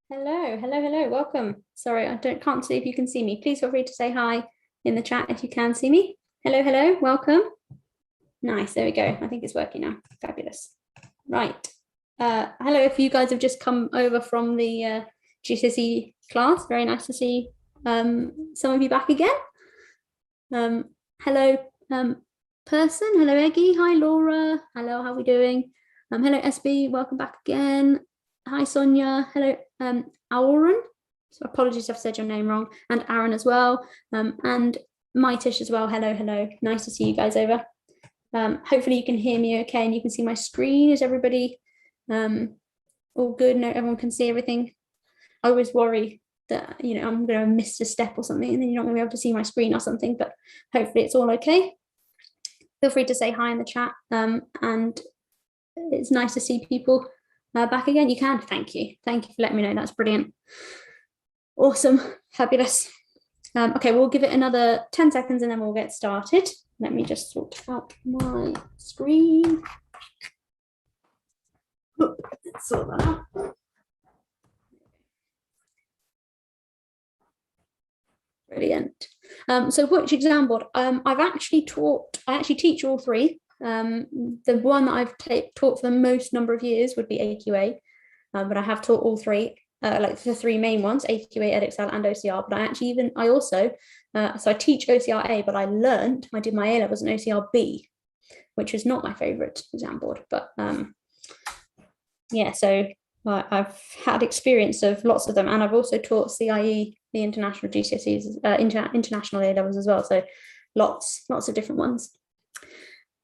Hello, hello, hello, welcome. Sorry, I can't see if you can see me. Please feel free to say hi in the chat if you can see me. Hello, hello, welcome. Nice, there we go. I think it's working now. Fabulous. Right. Hello, if you guys have just come over from the GCSE class, very nice to see some of you back again. Hello, person. Hello, Eggy. Hi, Laura. Hello, how are we doing? Hello, SB. Welcome back again. Hi, Sonia. Hello, Aaron. So apologies if I've said your name wrong. And Aaron as well. And Maitish as well. Hello, hello. Nice to see you guys over. Hopefully you can hear me okay and you can see my screen. Is everybody all good? No, everyone can see everything. I always worry that, you know, I'm going to miss a step or something and then you're not going to be able to see my screen or something, but hopefully it's all okay. Feel free to say hi in the chat. And it's nice to see people back again. You can. Thank you. Thank you for letting me know. That's brilliant. Awesome. Fabulous. Okay, we'll give it another 10 seconds and then we'll get started. Let me just sort out my screen. Let's sort that out. Brilliant. So which exam board? I actually teach all three. The one that I've taught for the most number of years would be AQA, but I have taught all three, like the three main ones, AQA, EdExcel and OCR, but so I teach OCR-A, but I did my A-levels in OCR-B, which was not my favorite exam board, but yeah, so I've had experience of lots of them, and I've also taught CIE, the international GCSEs, international A-levels as well, so lots of different ones.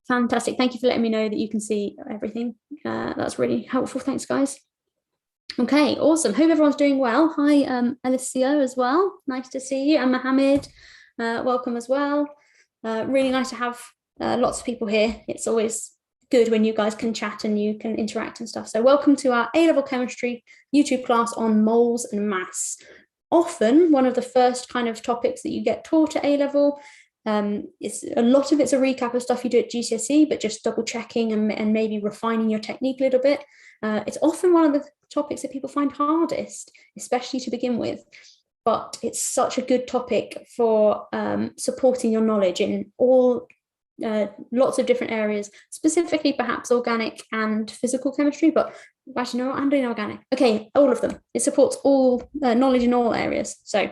Fantastic. Thank you for letting me know that you can see everything. That's really helpful. Thanks, guys. Okay, awesome. Hope everyone's doing well. Hi, Alyssa as well. Nice to see you. And Mohammed, welcome as well. Really nice to have lots of people here. It's always good when you guys can chat and you can interact and stuff. So welcome to our A-level chemistry YouTube class on moles and mass. Often one of the first kind of topics that you get taught at A-level. It's a lot of it's a recap of stuff you do at GCSE, but just double checking and maybe refining your technique a little bit. It's often one of the topics that people find hardest, especially to begin with, but it's such a good topic for supporting your knowledge in all lots of different areas, specifically perhaps organic and physical chemistry, but actually no, I'm doing organic. Okay, all of them. It supports all knowledge in all areas. So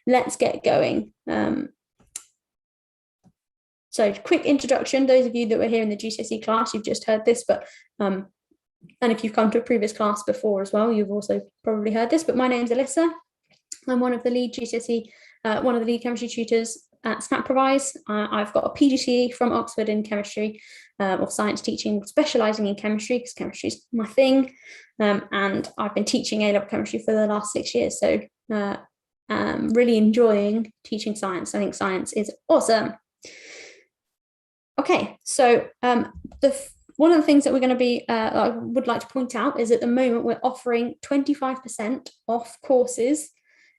let's get going. So quick introduction, those of you that were here in the GCSE class, you've just heard this, but and if you've come to a previous class before as well, you've also probably heard this, but my name's Alyssa. I'm one of the lead GCSE, one of the lead chemistry tutors at SNAPREVISE. I've got a PGCE from Oxford in chemistry or science teaching, specialising in chemistry because chemistry is my thing. And I've been teaching A-level chemistry for the last 6 years. So really enjoying teaching science. I think science is awesome. Okay, so one of the things that we're going to be, I would like to point out is at the moment we're offering 25% off courses.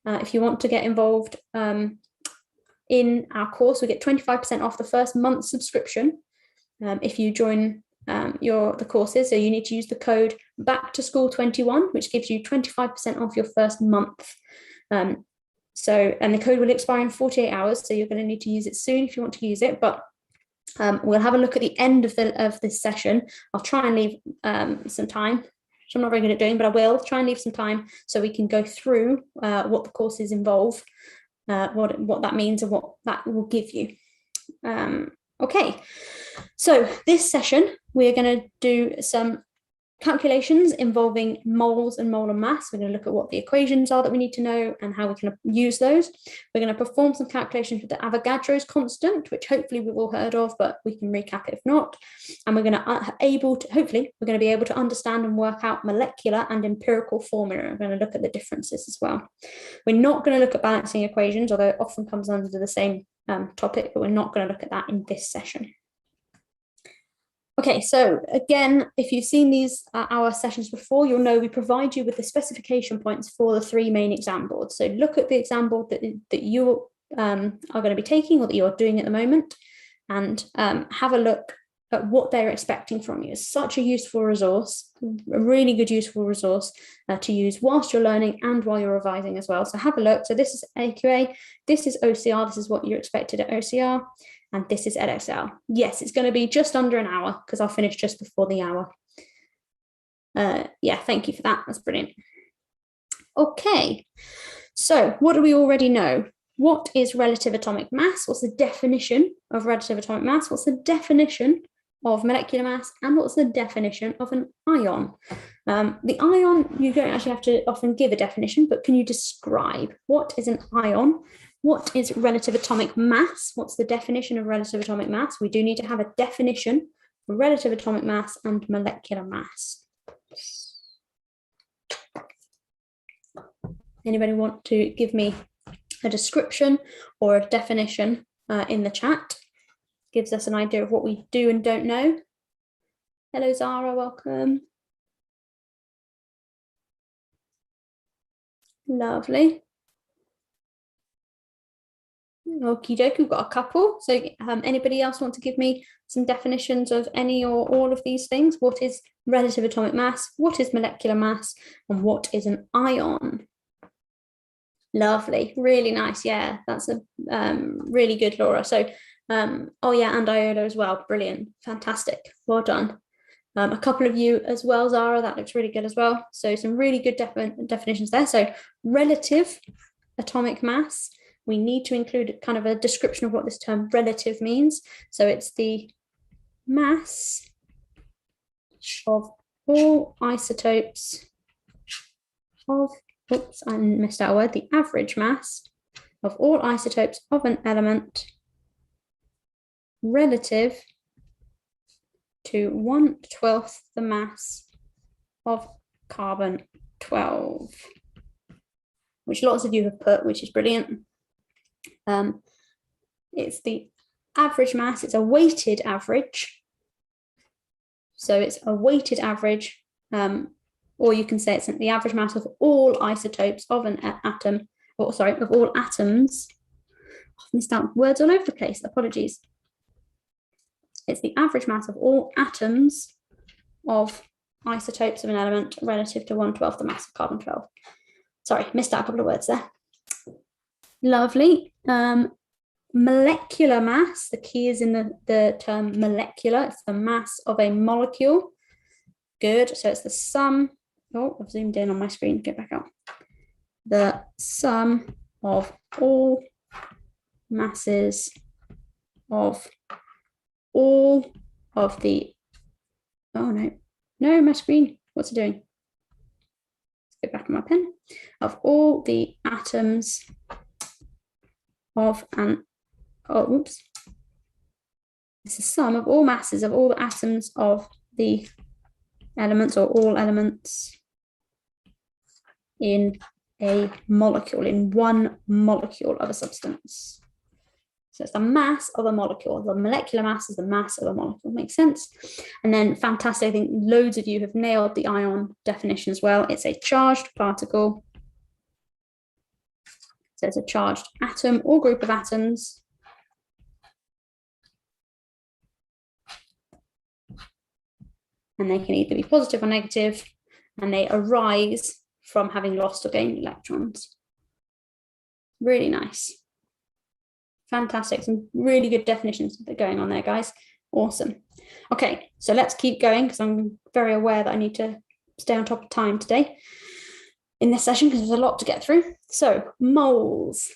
If you want to get involved in our course, we get 25% off the first month's subscription if you join the courses. So you need to use the code BACKTOSCHOOL21, which gives you 25% off your first month. And the code will expire in 48 hours, so you're going to need to use it soon if you want to use it. But we'll have a look at the end of this session. I'll try and leave some time, which I'm not very good at doing, but I will try and leave some time so we can go through what the courses involve, what that means and what that will give you. Okay, so this session, we're going to do some calculations involving moles and molar mass. We're going to look at what the equations are that we need to know and how we can use those. We're going to perform some calculations with the Avogadro's constant, which hopefully we've all heard of, but we can recap it if not. And we're going to hopefully we're going to be able to understand and work out molecular and empirical formula. We're going to look at the differences as well. We're not going to look at balancing equations, although it often comes under the same topic, but we're not going to look at that in this session. Okay, so again, if you've seen these our sessions before, you'll know we provide you with the specification points for the three main exam boards. So look at the exam board that you are going to be taking or that you're doing at the moment, and have a look at what they're expecting from you. It's such a useful resource, a really good useful resource to use whilst you're learning and while you're revising as well. So have a look. So this is AQA, this is OCR, this is what you're expected at OCR, and this is EdXL. Yes, it's going to be just under an hour because I'll finish just before the hour. Yeah, thank you for that. That's brilliant. Okay, so what do we already know? What is relative atomic mass? What's the definition of relative atomic mass? What's the definition of molecular mass? And what's the definition of an ion? The ion, you don't actually have to often give a definition, but can you describe what is an ion? What is relative atomic mass? What's the definition of relative atomic mass? We do need to have a definition for relative atomic mass and molecular mass. Anybody want to give me a description or a definition in the chat? Gives us an idea of what we do and don't know. Hello, Zara, welcome. Lovely. Okie dokie, we've got a couple. So anybody else want to give me some definitions of any or all of these things? What is relative atomic mass? What is molecular mass? And what is an ion? Lovely, really nice. Yeah, that's a really good, Laura. So, oh yeah, and Iola as well. Brilliant, fantastic, well done. A couple of you as well, Zara, that looks really good as well. So some really good definitions there. So relative atomic mass, we need to include kind of a description of what this term relative means. So it's the mass of all isotopes of, oops, I missed out a word, the average mass of all isotopes of an element relative to 1/12 the mass of carbon 12, which lots of you have put, which is brilliant. It's the average mass, it's a weighted average. So it's a weighted average, or you can say it's the average mass of all isotopes of an atom, or sorry, of all atoms. I've missed out words all over the place, apologies. It's the average mass of all atoms of isotopes of an element relative to 1/12 the mass of carbon 12. Sorry, missed out a couple of words there. Lovely. Molecular mass, the key is in the term molecular. It's the mass of a molecule. Good. So it's the sum. Oh, I've zoomed in on my screen. Get back out. The sum of all masses of all of the, oh no, my screen, what's it doing? Let's get back on my pen. Of all the atoms of an, oh, oops. It's the sum of all masses of all the atoms of the elements, or all elements in a molecule, in one molecule of a substance. So it's the mass of a molecule. The molecular mass is the mass of a molecule. Makes sense? And then fantastic, I think loads of you have nailed the ion definition as well. It's a charged particle. So it's a charged atom or group of atoms. And they can either be positive or negative, and they arise from having lost or gained electrons. Really nice. Fantastic, some really good definitions that are going on there, guys. Awesome. Okay, so let's keep going because I'm very aware that I need to stay on top of time today in this session because there's a lot to get through. So moles.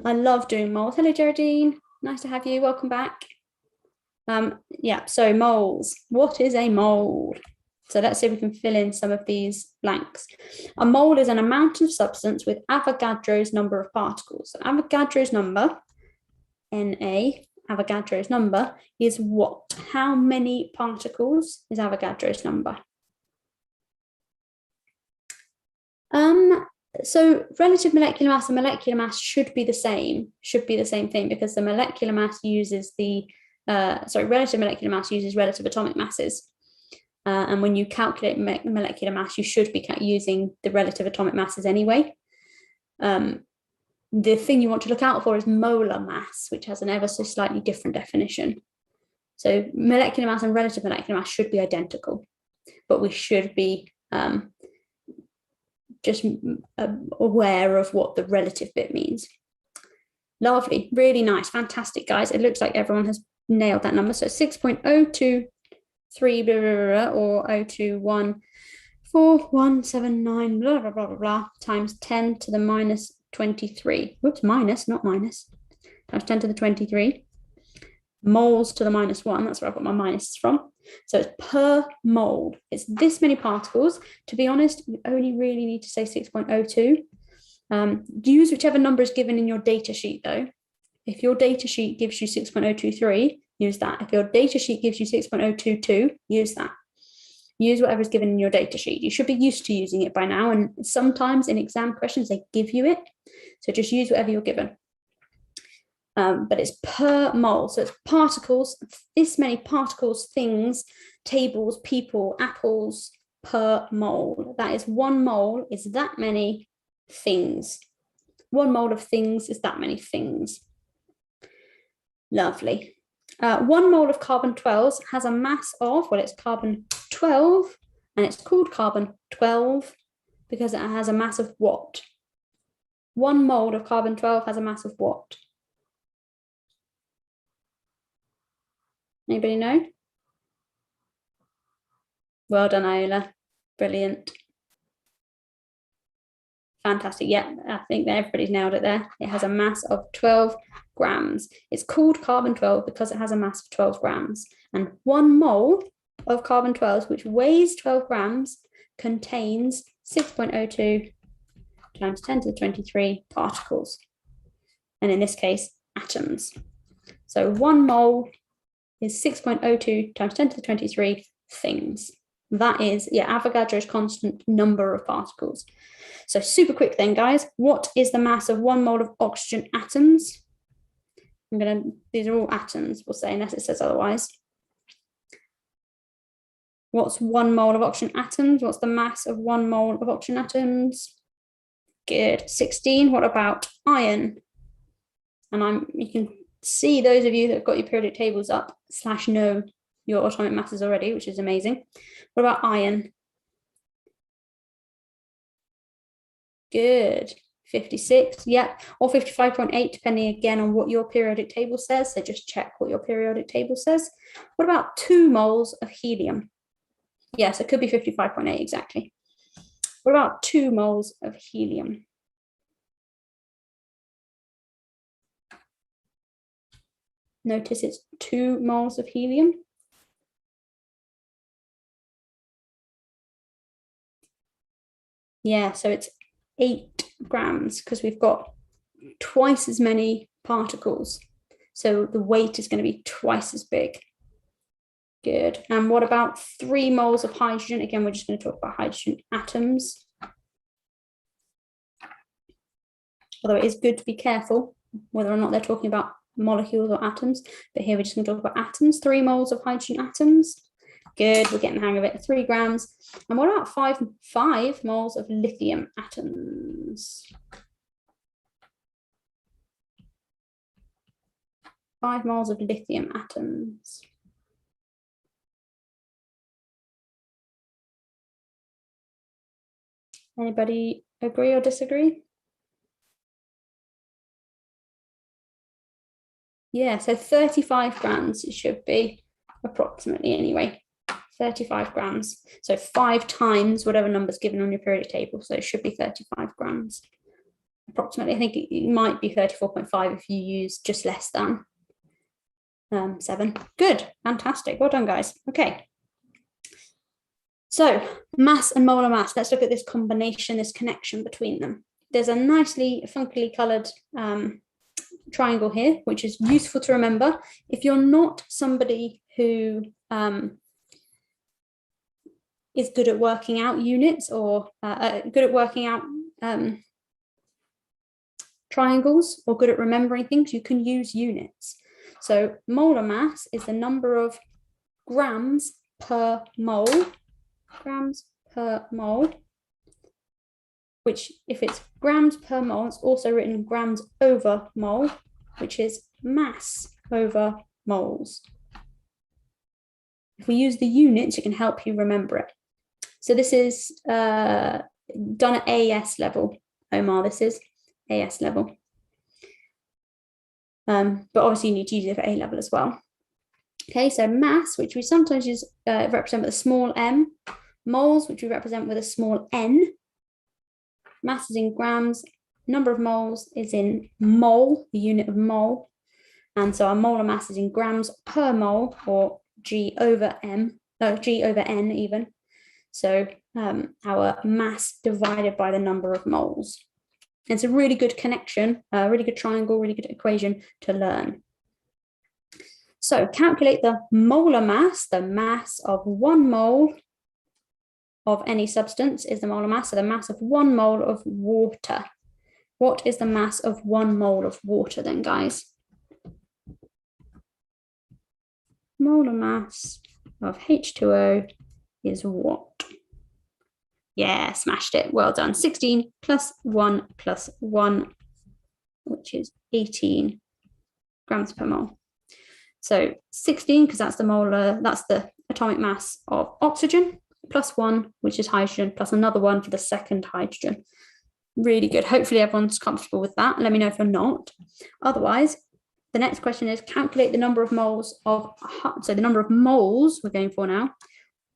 I love doing moles. Hello, Geraldine. Nice to have you. Welcome back. Yeah, so moles. What is a mole? So let's see if we can fill in some of these blanks. A mole is an amount of substance with Avogadro's number of particles. So Avogadro's number, Na, Avogadro's number, is what? How many particles is Avogadro's number? So relative molecular mass and molecular mass should be the same thing, because the molecular mass uses the, relative molecular mass uses relative atomic masses. And when you calculate molecular mass, you should be using the relative atomic masses anyway. The thing you want to look out for is molar mass, which has an ever so slightly different definition. So molecular mass and relative molecular mass should be identical, but we should be just aware of what the relative bit means. Lovely, really nice, fantastic, guys. It looks like everyone has nailed that number. So 6.023 blah, blah, blah, or 0214179 blah, blah, blah, blah, blah, times 10 to the minus 23. Whoops, minus, not minus. Times 10 to the 23. Moles to the minus 1. That's where I got my minus from. So it's per mole. It's this many particles. To be honest, you only really need to say 6.02. Use whichever number is given in your data sheet, though. If your data sheet gives you 6.023, use that. If your data sheet gives you 6.022, use that. Use whatever is given in your data sheet. You should be used to using it by now. And sometimes in exam questions, they give you it. So just use whatever you're given. But it's per mole. So it's particles, this many particles, things, tables, people, apples per mole. That is 1 mole is that many things. 1 mole of things is that many things. Lovely. 1 mole of carbon-12 has a mass of, well, it's carbon-12, and it's called carbon-12 because it has a mass of what? 1 mole of carbon-12 has a mass of what? Anybody know? Well done, Alyssa. Brilliant. Fantastic. Yeah, I think that everybody's nailed it there. It has a mass of 12 grams. It's called carbon-12 because it has a mass of 12 grams. And 1 mole of carbon-12, which weighs 12 grams, contains 6.02 times 10 to the 23 particles. And in this case, atoms. So 1 mole is 6.02 times 10 to the 23 things. That is, yeah, Avogadro's constant number of particles. So super quick then, guys. What is the mass of 1 mole of oxygen atoms? These are all atoms, we'll say, unless it says otherwise. What's 1 mole of oxygen atoms? What's the mass of 1 mole of oxygen atoms? Good, 16. What about iron? And you can see those of you that have got your periodic tables up / know your atomic masses already, which is amazing. What about iron? Good, 56, yeah, or 55.8, depending again on what your periodic table says. So just check what your periodic table says. What about 2 moles of helium? Yes, it could be 55.8 exactly. What about 2 moles of helium? Notice it's 2 moles of helium. Yeah, so it's 8 grams because we've got twice as many particles. So the weight is going to be twice as big. Good. And what about 3 moles of hydrogen? Again, we're just going to talk about hydrogen atoms. Although it is good to be careful whether or not they're talking about molecules or atoms. But here we're just going to talk about atoms. 3 moles of hydrogen atoms. Good, we're getting the hang of it. 3 grams. And what about 5 moles of lithium atoms? 5 moles of lithium atoms. Anybody agree or disagree? Yeah, so 35 grams it should be approximately anyway. 35 grams. So 5 times whatever number's given on your periodic table. So it should be 35 grams approximately. I think it might be 34.5 if you use just less than 7. Good, fantastic. Well done, guys. Okay. So mass and molar mass. Let's look at this combination, this connection between them. There's a nicely funkily colored triangle here, which is useful to remember. If you're not somebody who is good at working out units or good at working out triangles or good at remembering things, you can use units. So molar mass is the number of grams per mole, which if it's grams per mole, it's also written grams over mole, which is mass over moles. if we use the units, it can help you remember it. So this is done at AS level, Omar, this is AS level. But obviously you need to use it for A level as well. Okay, so mass, which we sometimes use represent with a small m, moles, which we represent with a small n. Mass is in grams, number of moles is in mole, the unit of mole. And so our molar mass is in grams per mole, or G over M, no, G over N even. So our mass divided by the number of moles. It's a really good connection, a really good triangle, really good equation to learn. So calculate the molar mass, the mass of 1 mole of any substance is the molar mass, so the mass of 1 mole of water. What is the mass of 1 mole of water then, guys? Molar mass of H2O is what? Yeah, smashed it. Well done. 16 plus 1 plus 1, which is 18 grams per mole. So 16, because that's the atomic mass of oxygen, plus 1, which is hydrogen, plus another 1 for the second hydrogen. Really good. Hopefully everyone's comfortable with that. Let me know if you're not. Otherwise, the next question is calculate the number of moles of, so the number of moles we're going for now,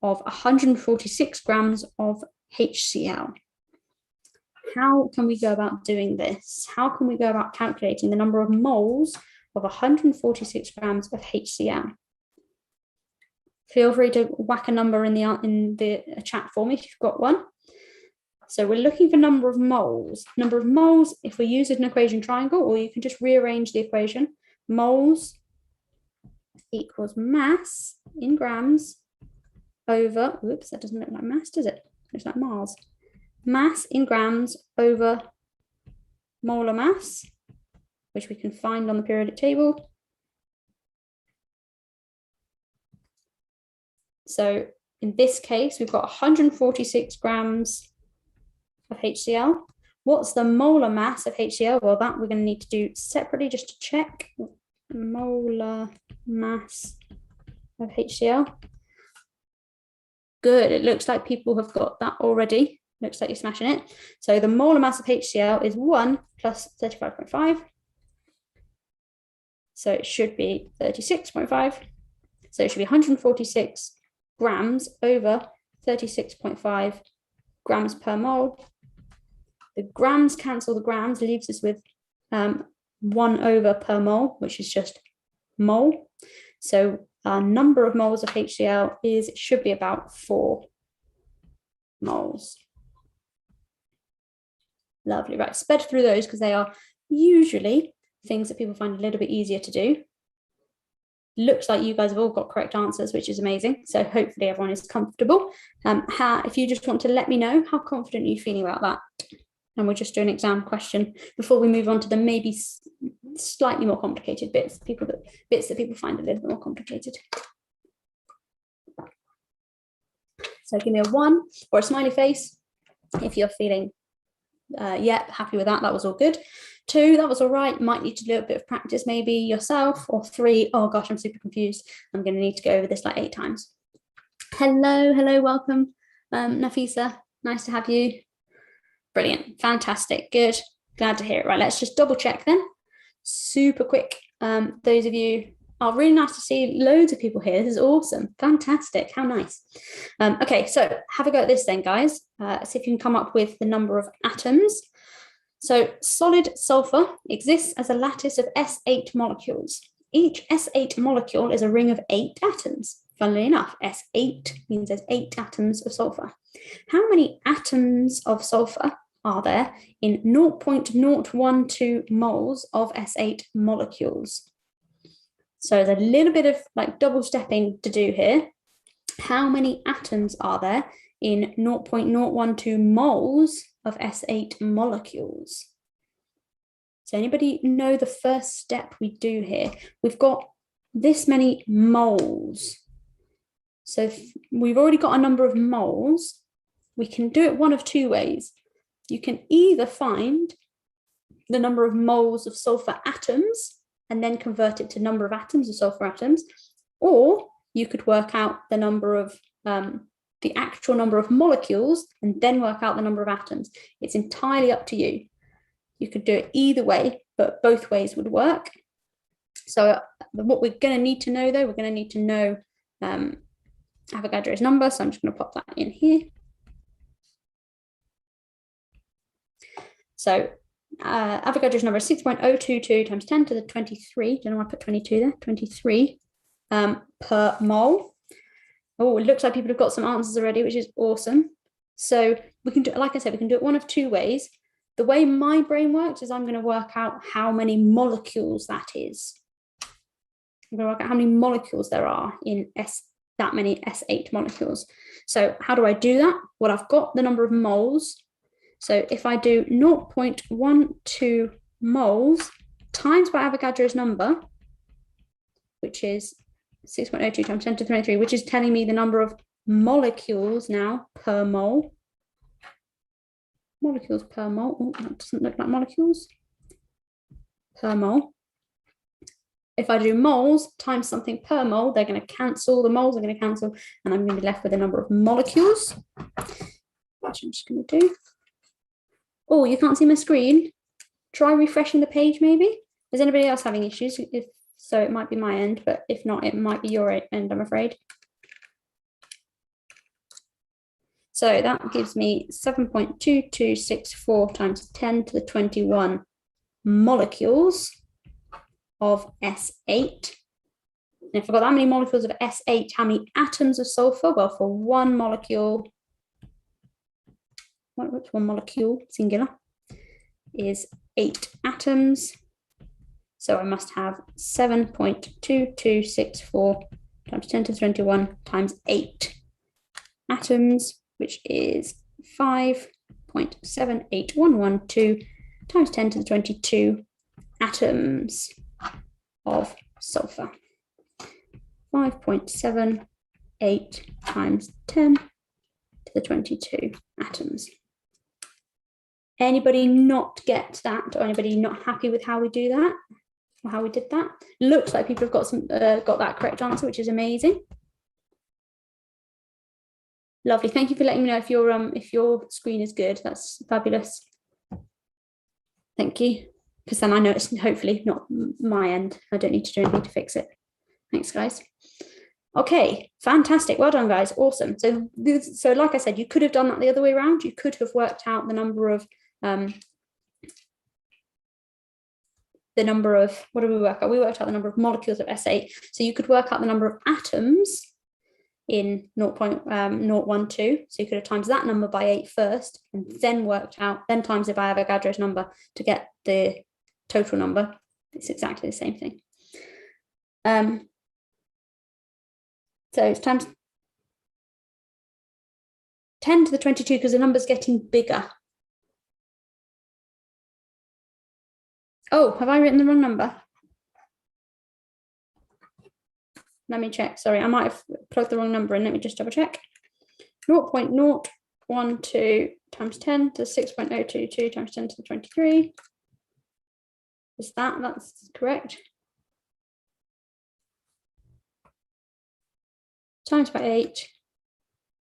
of 146 grams of HCl. How can we go about doing this? How can we go about calculating the number of moles of 146 grams of HCl? Feel free to whack a number in the chat for me if you've got one. So we're looking for number of moles. Number of moles, if we use an equation triangle, or you can just rearrange the equation, moles equals mass in grams over, whoops, that doesn't look like mass, does it? It looks like Mars. Mass in grams over molar mass, which we can find on the periodic table. So in this case, we've got 146 grams of HCl. What's the molar mass of HCl? Well, that we're going to need to do separately just to check. Molar mass of HCl. Good. It looks like people have got that already. Looks like you're smashing it. So the molar mass of HCl is 1 plus 35.5. So it should be 36.5. So it should be 146 grams over 36.5 grams per mole. The grams cancel the grams, leaves us with 1 over per mole, which is just mole. So our number of moles of HCl should be about 4 moles. Lovely, right, sped through those because they are usually things that people find a little bit easier to do. Looks like you guys have all got correct answers, which is amazing. So hopefully everyone is comfortable. If you just want to let me know, how confident are you feeling about that? And we'll just do an exam question before we move on to the maybe slightly more complicated bits that people find a little bit more complicated. So give me a 1 or a smiley face if you're feeling, yeah, happy with that. That was all good. 2, that was all right. Might need to do a bit of practice maybe yourself. Or 3, oh gosh, I'm super confused. I'm going to need to go over this like 8 times. Hello, welcome, Nafisa. Nice to have you. Brilliant, fantastic, good. Glad to hear it. Right, let's just double check then. Super quick. Those of you, oh, really nice to see loads of people here. This is awesome, fantastic, how nice. Okay, so have a go at this then, guys. See if you can come up with the number of atoms. So solid sulfur exists as a lattice of S8 molecules. Each S8 molecule is a ring of 8 atoms. Funnily enough, S8 means there's 8 atoms of sulfur. How many atoms of sulfur are there in 0.012 moles of S8 molecules? So there's a little bit of like double stepping to do here. How many atoms are there in 0.012 moles of S8 molecules? So anybody know the first step we do here? We've got this many moles. So we've already got a number of moles. We can do it one of 2 ways. You can either find the number of moles of sulfur atoms and then convert it to number of atoms of sulfur atoms, or you could work out the number of the actual number of molecules and then work out the number of atoms. It's entirely up to you. You could do it either way, but both ways would work. So what we're going to need to know, though, we're going to need to know Avogadro's number. So I'm just going to pop that in here. So Avogadro's number is 6.022 times 10 to the 23. Don't know why I put 22 there. 23 per mole. Oh, it looks like people have got some answers already, which is awesome. So we can do, like I said, we can do it one of two ways. The way my brain works is I'm going to work out how many molecules that is. I'm going to work out how many molecules there are in that many S8 molecules. So how do I do that? Well, I've got the number of moles. So if I do 0.12 moles times by Avogadro's number, which is 6.02 times 10 to the 23, which is telling me the number of molecules now per mole. Molecules per mole. Oh, that doesn't look like molecules. Per mole. If I do moles times something per mole, they're going to cancel. The moles are going to cancel, and I'm going to be left with a number of molecules, which I'm just going to do. Oh, you can't see my screen. Try refreshing the page, maybe. Is anybody else having issues? If so, it might be my end, but if not, it might be your end, I'm afraid. So that gives me 7.2264 times 10 to the 21 molecules of S8. And if I've got that many molecules of S8, how many atoms of sulfur? Well, for one molecule, which one molecule, singular, is 8 atoms. So I must have 7.2264 times 10 to the 21 times 8 atoms, which is 5.78112 times 10 to the 22 atoms of sulfur. 5.78 times 10 to the 22 atoms. Anybody not get that, or anybody not happy with how we do that, or how we did that? Looks like people have got some got that correct answer, which is amazing. Lovely. Thank you for letting me know if your screen is good. That's fabulous. Thank you. Because then I know it's hopefully not my end. I don't need to do anything to fix it. Thanks, guys. Okay, fantastic. Well done, guys. Awesome. So like I said, you could have done that the other way around. You could have worked out the number of what did we work out? We worked out the number of molecules of S8. So you could work out the number of atoms in 0.012. So you could have times that number by 8 first, and then times it by Avogadro's number to get the total number. It's exactly the same thing. So it's times 10 to the 22 because the number's getting bigger. Oh, have I written the wrong number? Let me check. Sorry, I might have plugged the wrong number in. Let me just double check. 0.012 times 10 to 6.022 times 10 to the 23. Is that's correct? Times by 8.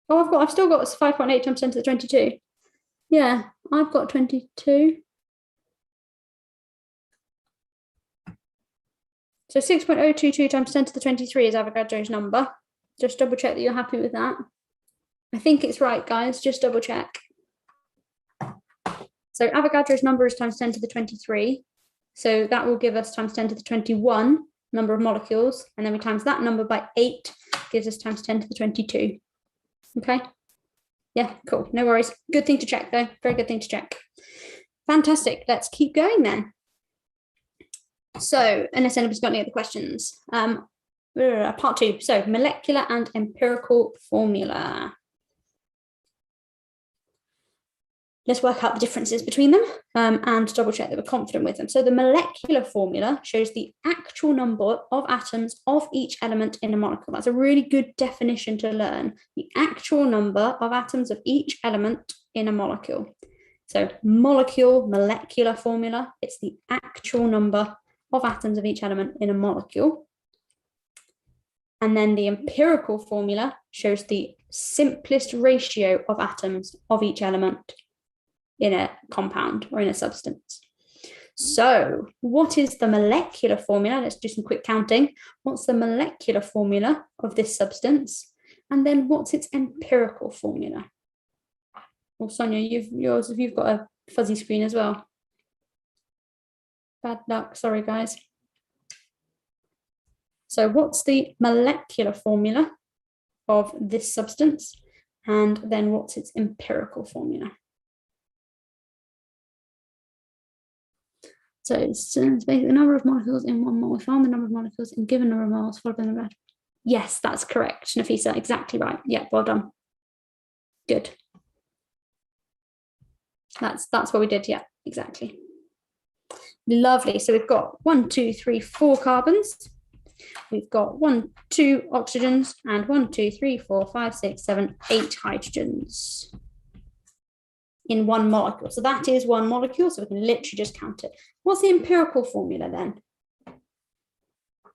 Oh, I've still got 5.8 times 10 to the 22. Yeah, I've got 22. So 6.022 times 10 to the 23 is Avogadro's number. Just double check that you're happy with that. I think it's right, guys. Just double check. So Avogadro's number is times 10 to the 23. So that will give us times 10 to the 21 number of molecules. And then we times that number by 8, gives us times 10 to the 22. Okay. Yeah, cool. No worries. Good thing to check, though. Very good thing to check. Fantastic. Let's keep going then. So, unless anybody's got any other questions, part 2. So, molecular and empirical formula. Let's work out the differences between them and double check that we're confident with them. So, the molecular formula shows the actual number of atoms of each element in a molecule. That's a really good definition to learn. The actual number of atoms of each element in a molecule. So, molecular formula, it's the actual number of atoms of each element in a molecule. And then the empirical formula shows the simplest ratio of atoms of each element in a compound or in a substance. So what is the molecular formula? Let's do some quick counting. What's the molecular formula of this substance? And then what's its empirical formula? Well, Sonia, you've got a fuzzy screen as well. Bad luck, sorry guys. So what's the molecular formula of this substance? And then what's its empirical formula? So it's basically the number of molecules in one mole. We found the number of molecules in given number of moles followed by the red. Yes, that's correct, Nafisa, exactly right. Yeah, well done. Good. That's what we did, yeah, exactly. Lovely. So we've got 1, 2, 3, 4 carbons. We've got 1, 2 oxygens, and 1, 2, 3, 4, 5, 6, 7, 8 hydrogens in one molecule. So that is one molecule, so we can literally just count it. What's the empirical formula then?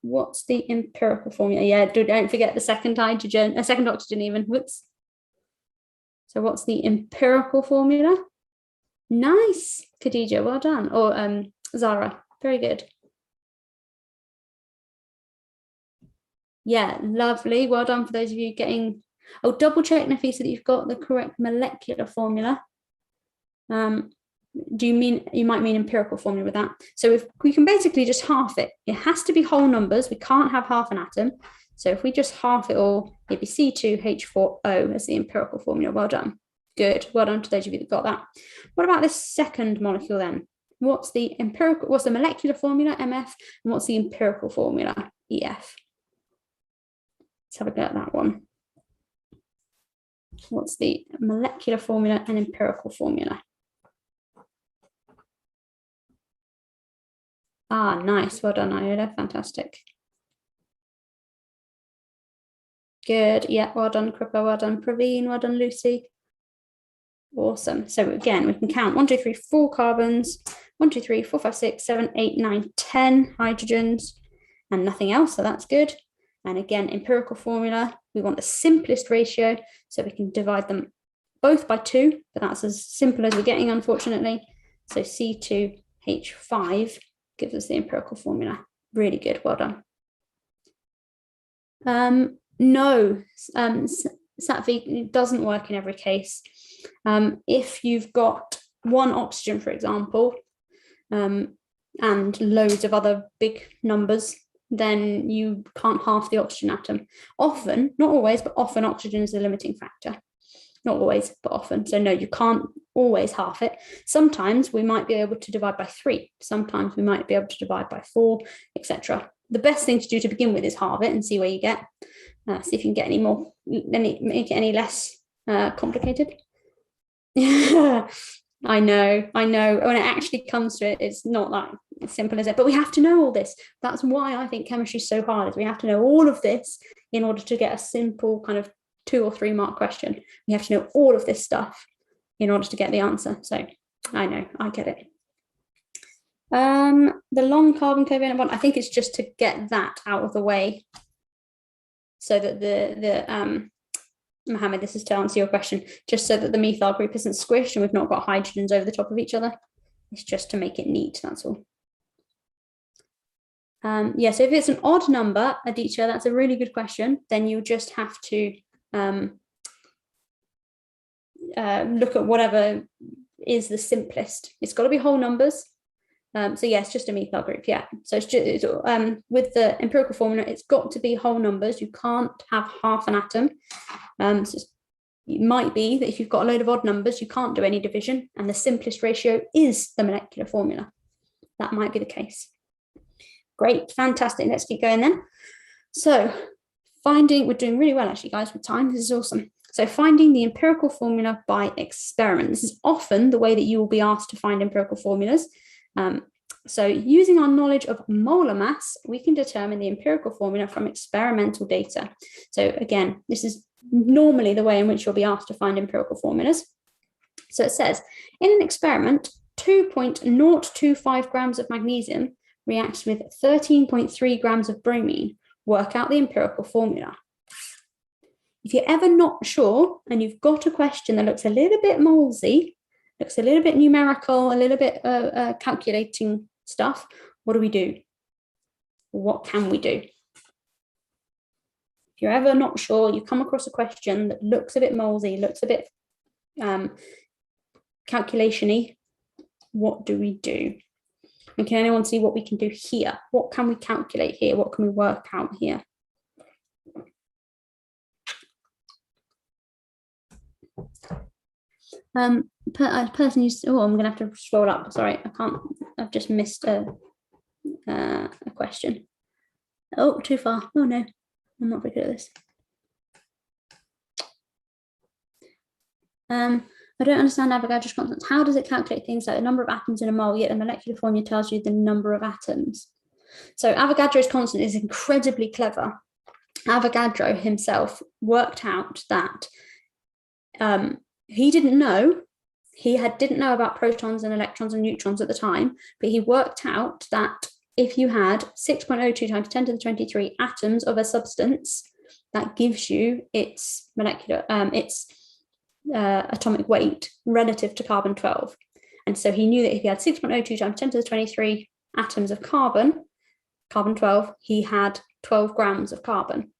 What's the empirical formula? Yeah, don't forget the second hydrogen, a second oxygen even. Whoops. So what's the empirical formula? Nice, Khadija, well done. Or Zara, very good. Yeah, lovely. Well done for those of you getting, oh, double check, Nafisa, that you've got the correct molecular formula. Do you mean, you might mean empirical formula with that. So if we can basically just half it, it has to be whole numbers. We can't have half an atom. So if we just half it all, it'd be C2H4O as the empirical formula. Well done. Good. Well done to those of you that got that. What about this second molecule then? What's the molecular formula, MF, and what's the empirical formula, EF? Let's have a go at that one. What's the molecular formula and empirical formula? Ah, nice. Well done, Iola. Fantastic. Good. Yeah, well done, Kripa. Well done, Praveen. Well done, Lucy. Awesome. So again, we can count 1, 2, 3, 4 carbons, 1, 2, 3, 4, 5, 6, 7, 8, 9, 10 hydrogens, and nothing else. So that's good. And again, empirical formula, we want the simplest ratio, so we can divide them both by 2, but that's as simple as we're getting, unfortunately. So C2H5 gives us the empirical formula. Really good, well done. No, Satvi, doesn't work in every case. If you've got one oxygen, for example, and loads of other big numbers, then you can't half the oxygen atom. Often, not always, but often oxygen is the limiting factor. Not always, but often. So no, you can't always half it. Sometimes we might be able to divide by 3. Sometimes we might be able to divide by 4, etc. The best thing to do to begin with is halve it and see where you get. See if you can get make it any less complicated. I know. When it actually comes to it, it's not that as simple as it. But we have to know all this. That's why I think chemistry is so hard. Is we have to know all of this in order to get a simple kind of 2 or 3 mark question. We have to know all of this stuff in order to get the answer. So I know, I get it. The long carbon covalent bond, I think it's just to get that out of the way, so that Mohammed, this is to answer your question, just so that the methyl group isn't squished and we've not got hydrogens over the top of each other. It's just to make it neat, that's all. Yeah, so if it's an odd number, Aditya, that's a really good question. Then you just have to look at whatever is the simplest. It's got to be whole numbers. So yes, just a methyl group, yeah. So it's just, with the empirical formula, it's got to be whole numbers. You can't have half an atom. So it might be that if you've got a load of odd numbers, you can't do any division, and the simplest ratio is the molecular formula. That might be the case. Great, fantastic. Let's keep going then. So we're doing really well actually, guys, with time. This is awesome. So finding the empirical formula by experiment. This is often the way that you will be asked to find empirical formulas. So using our knowledge of molar mass, we can determine the empirical formula from experimental data. So again, this is normally the way in which you'll be asked to find empirical formulas. So it says, in an experiment, 2.025 grams of magnesium reacts with 13.3 grams of bromine. work out the empirical formula. If you're ever not sure and you've got a question that looks a little bit molesy, looks a little bit numerical, a little bit calculating stuff, what do we do? What can we do? If you're ever not sure, you come across a question that looks a bit molesy, looks a bit calculation-y, what do we do? And can anyone see what we can do here? What can we calculate here? What can we work out here? Person used, oh, I'm gonna have to scroll up. Sorry, I can't, I've just missed a question. Oh, too far. Oh no, I'm not very good at this. I don't understand Avogadro's constants. How does it calculate things like the number of atoms in a mole, yet the molecular formula tells you the number of atoms? So Avogadro's constant is incredibly clever. Avogadro himself worked out that he didn't know about protons and electrons and neutrons at the time, but he worked out that if you had 6.02 times 10 to the 23 atoms of a substance, that gives you its molecular, atomic weight relative to carbon 12. And so he knew that if he had 6.02 times 10 to the 23 atoms of carbon 12, he had 12 grams of carbon.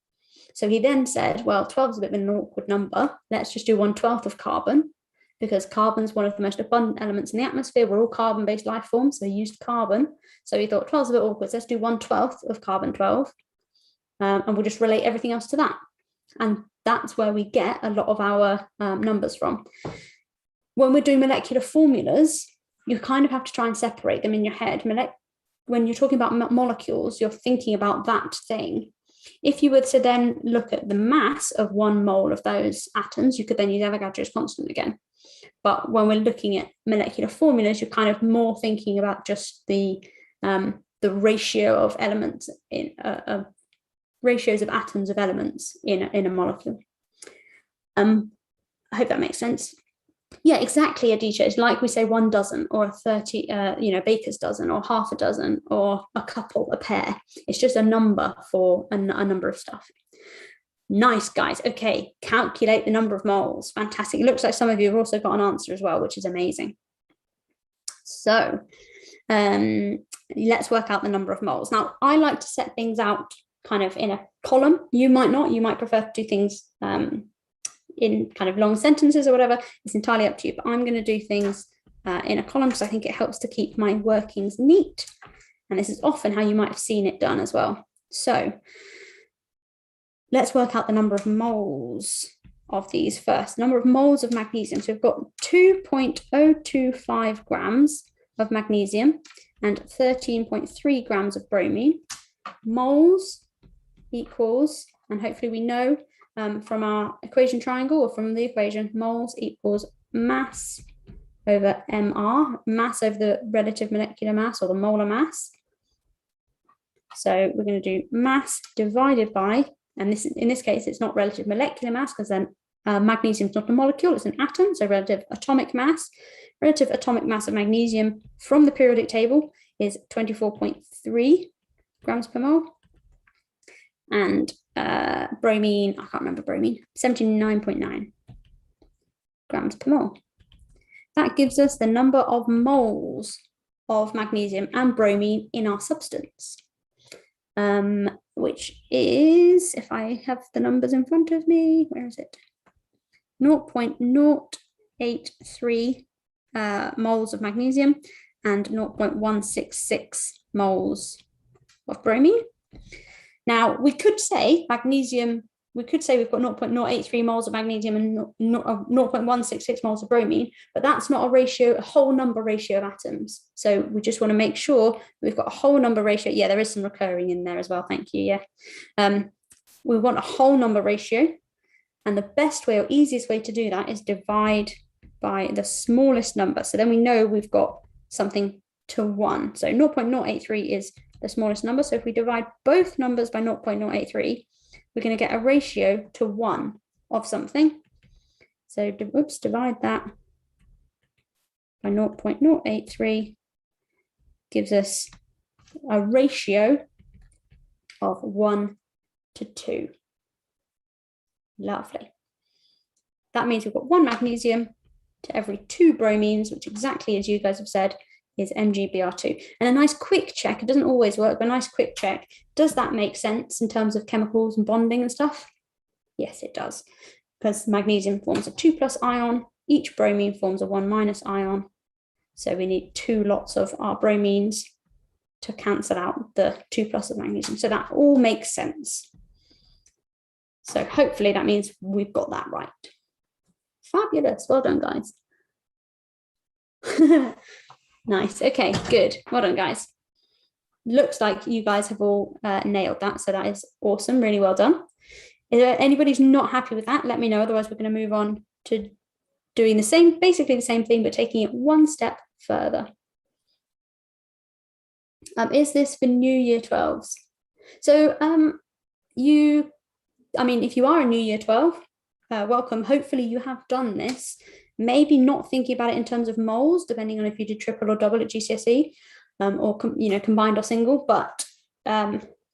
So he then said, well, 12 is a bit of an awkward number. Let's just do 1/12 of carbon, because carbon is one of the most abundant elements in the atmosphere. We're all carbon-based life forms, so he used carbon. So he thought 12 is a bit awkward, so let's do 1/12 of carbon 12, and we'll just relate everything else to that. And that's where we get a lot of our numbers from. When we're doing molecular formulas, you kind of have to try and separate them in your head. When you're talking about molecules, you're thinking about that thing. If you were to then look at the mass of 1 mole of those atoms, you could then use Avogadro's constant again. But when we're looking at molecular formulas, you're kind of more thinking about just the ratio of elements in ratios of atoms of elements in a molecule. I hope that makes sense. Yeah, exactly, Adisha. It's like we say 1 dozen or 30, baker's dozen or half a dozen or a couple, a pair. It's just a number for a number of stuff. Nice, guys. Okay, calculate the number of moles. Fantastic. It looks like some of you have also got an answer as well, which is amazing. So let's work out the number of moles. Now, I like to set things out kind of in a column. You might not. You might prefer to do things in kind of long sentences or whatever. It's entirely up to you, but I'm going to do things in a column because I think it helps to keep my workings neat. And this is often how you might have seen it done as well. So let's work out the number of moles of these first. Number of moles of magnesium. So we've got 2.025 grams of magnesium and 13.3 grams of bromine. Moles equals, and hopefully we know from our equation triangle or from the equation, moles equals mass over mR, mass over the relative molecular mass or the molar mass. So we're going to do mass divided by, and this in this case, it's not relative molecular mass because then magnesium is not a molecule, it's an atom, so relative atomic mass. Relative atomic mass of magnesium from the periodic table is 24.3 grams per mole. And bromine, I can't remember bromine, 79.9 grams per mole. That gives us the number of moles of magnesium and bromine in our substance, which is, if I have the numbers in front of me, where is it? 0.083 moles of magnesium and 0.166 moles of bromine. Now, we could say magnesium, we've got 0.083 moles of magnesium and 0.166 moles of bromine, but that's not a ratio, a whole number ratio of atoms. So we just want to make sure we've got a whole number ratio. Yeah, there is some recurring in there as well. Thank you. Yeah. We want a whole number ratio. And the best way or easiest way to do that is divide by the smallest number. So then we know we've got something to 1. So 0.083 is the smallest number. So if we divide both numbers by 0.083, we're going to get a ratio to 1 of something. So divide that by 0.083 gives us a ratio of 1 to 2. Lovely. That means we've got 1 magnesium to every 2 bromines, which exactly as you guys have said is MgBr2. And a nice quick check, it doesn't always work, but a nice quick check. Does that make sense in terms of chemicals and bonding and stuff? Yes, it does. Because magnesium forms a 2+ ion, each bromine forms a 1- ion. So we need 2 lots of our bromines to cancel out the 2+ of magnesium. So that all makes sense. So hopefully that means we've got that right. Fabulous. Well done, guys. Nice. Okay, good. Well done, guys. Looks like you guys have all nailed that. So that is awesome. Really well done. Is there anybody's not happy with that? Let me know. Otherwise, we're going to move on to doing the same, basically the same thing, but taking it one step further. Is this for new year 12s? So if you are a new year 12, welcome. Hopefully you have done this. Maybe not thinking about it in terms of moles, depending on if you did triple or double at GCSE, or combined or single, but